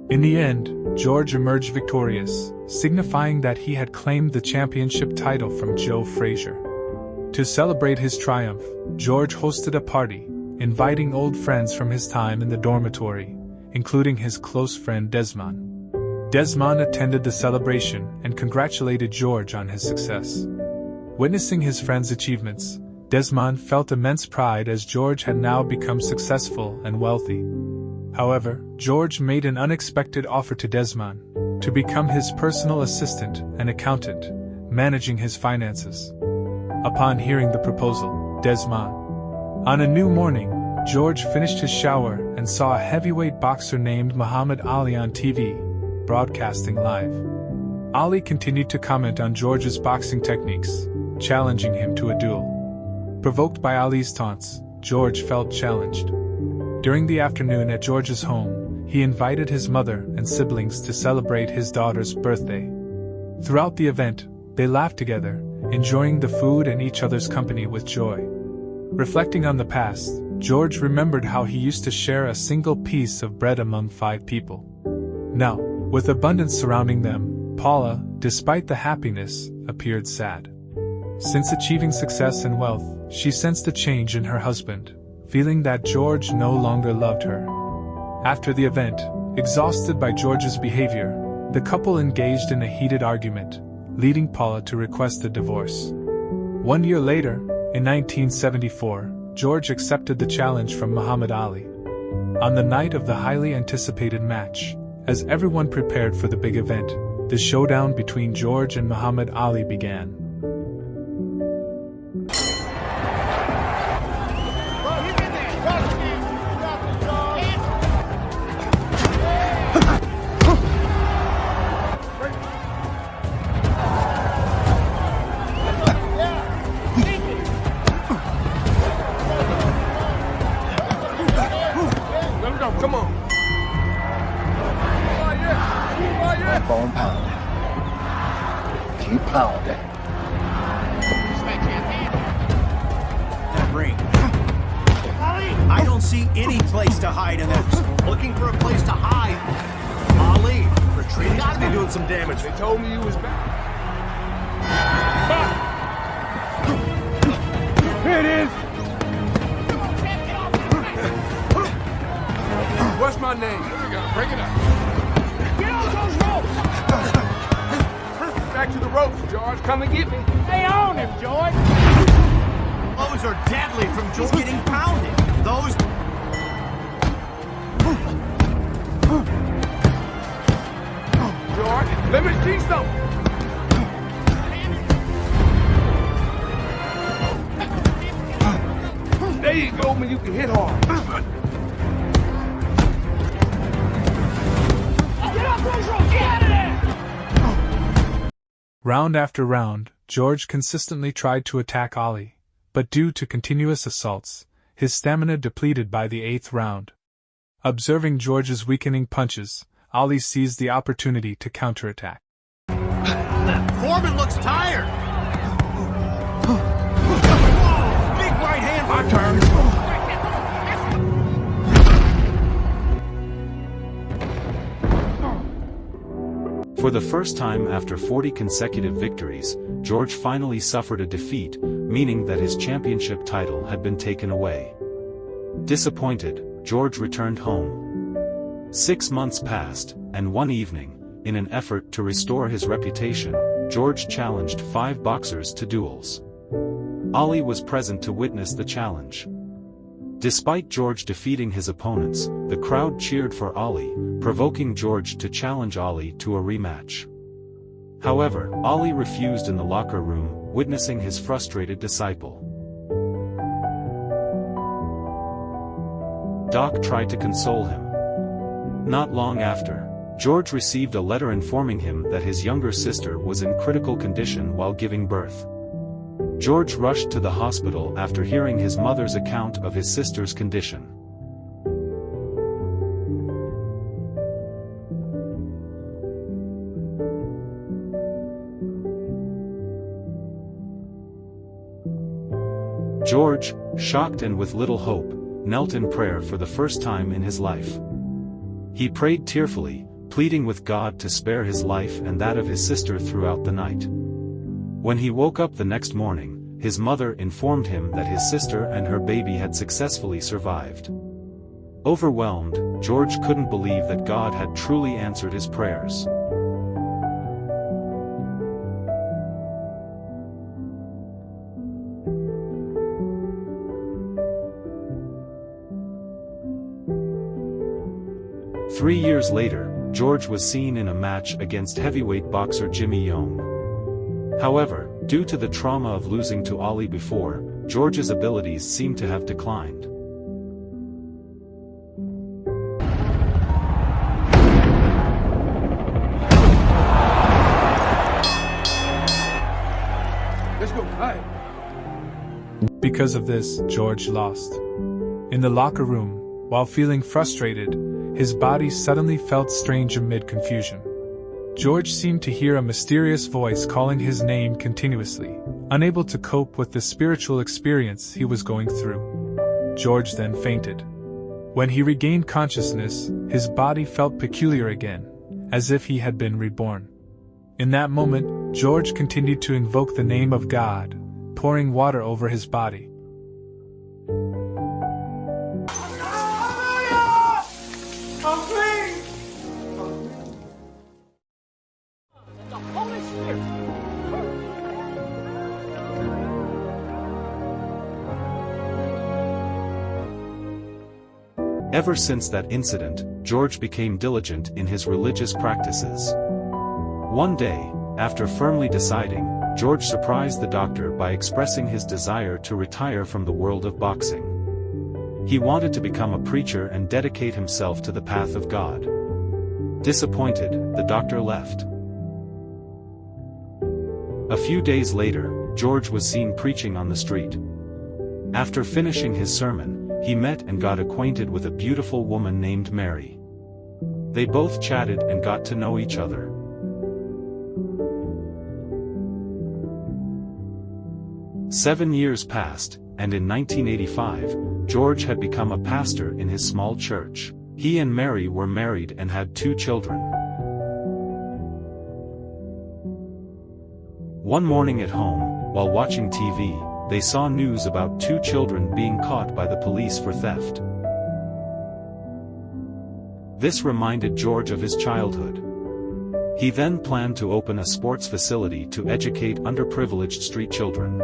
In the end, George emerged victorious, signifying that he had claimed the championship title from Joe Frazier. To celebrate his triumph, George hosted a party, inviting old friends from his time in the dormitory, including his close friend Desmond. Desmond attended the celebration and congratulated George on his success. Witnessing his friend's achievements, Desmond felt immense pride as George had now become successful and wealthy. However, George made an unexpected offer to Desmond to become his personal assistant and accountant, managing his finances. Upon hearing the proposal, on a new morning, George finished his shower and saw a heavyweight boxer named Muhammad Ali on TV, broadcasting live. Ali continued to comment on George's boxing techniques, challenging him to a duel. Provoked by Ali's taunts, George felt challenged. During the afternoon at George's home, he invited his mother and siblings to celebrate his daughter's birthday. Throughout the event, they laughed together, enjoying the food and each other's company with joy. Reflecting on the past, George remembered how he used to share a single piece of bread among 5 people. Now, with abundance surrounding them, Paula, despite the happiness, appeared sad. Since achieving success and wealth, she sensed a change in her husband, feeling that George no longer loved her. After the event, exhausted by George's behavior, the couple engaged in a heated argument, leading Paula to request a divorce. 1 year later, in 1974, George accepted the challenge from Muhammad Ali. On the night of the highly anticipated match, as everyone prepared for the big event, the showdown between George and Muhammad Ali began. Come on. Keep on pounding. Keep pounding. That ring. I don't see any place to hide in this. Looking for a place to hide. Ali, retreating. Gotta be doing some damage. They told me you was back. Here it is. What's my name? Here we go. Break it up. Get on those ropes! Back to the ropes, George. Come and get me. Stay on him, George. Those are deadly from George getting pounded. Those... George, let me see something. There you go, man. You can hit hard. Round after round, George consistently tried to attack Ali, but due to continuous assaults, his stamina depleted by the 8th round. Observing George's weakening punches, Ali seized the opportunity to counterattack. Foreman looks tired. Big right hand. My turn. For the first time after 40 consecutive victories, George finally suffered a defeat, meaning that his championship title had been taken away. Disappointed, George returned home. 6 months passed, and one evening, in an effort to restore his reputation, George challenged 5 boxers to duels. Ali was present to witness the challenge. Despite George defeating his opponents, the crowd cheered for Ali, provoking George to challenge Ali to a rematch. However, Ali refused in the locker room, witnessing his frustrated disciple. Doc tried to console him. Not long after, George received a letter informing him that his younger sister was in critical condition while giving birth. George rushed to the hospital after hearing his mother's account of his sister's condition. George, shocked and with little hope, knelt in prayer for the first time in his life. He prayed tearfully, pleading with God to spare his life and that of his sister throughout the night. When he woke up the next morning, his mother informed him that his sister and her baby had successfully survived. Overwhelmed, George couldn't believe that God had truly answered his prayers. Three years later, George was seen in a match against heavyweight boxer Jimmy Young. However, due to the trauma of losing to Ali before, George's abilities seemed to have declined. Let's go. Hi. Because of this, George lost. In the locker room, while feeling frustrated, his body suddenly felt strange amid confusion. George seemed to hear a mysterious voice calling his name continuously, unable to cope with the spiritual experience he was going through. George then fainted. When he regained consciousness, his body felt peculiar again, as if he had been reborn. In that moment, George continued to invoke the name of God, pouring water over his body. Ever since that incident, George became diligent in his religious practices. One day, after firmly deciding, George surprised the doctor by expressing his desire to retire from the world of boxing. He wanted to become a preacher and dedicate himself to the path of God. Disappointed, the doctor left. A few days later, George was seen preaching on the street. After finishing his sermon, he met and got acquainted with a beautiful woman named Mary. They both chatted and got to know each other. Seven years passed, and in 1985, George had become a pastor in his small church. He and Mary were married and had 2 children. One morning at home, while watching TV, they saw news about 2 children being caught by the police for theft. This reminded George of his childhood. He then planned to open a sports facility to educate underprivileged street children.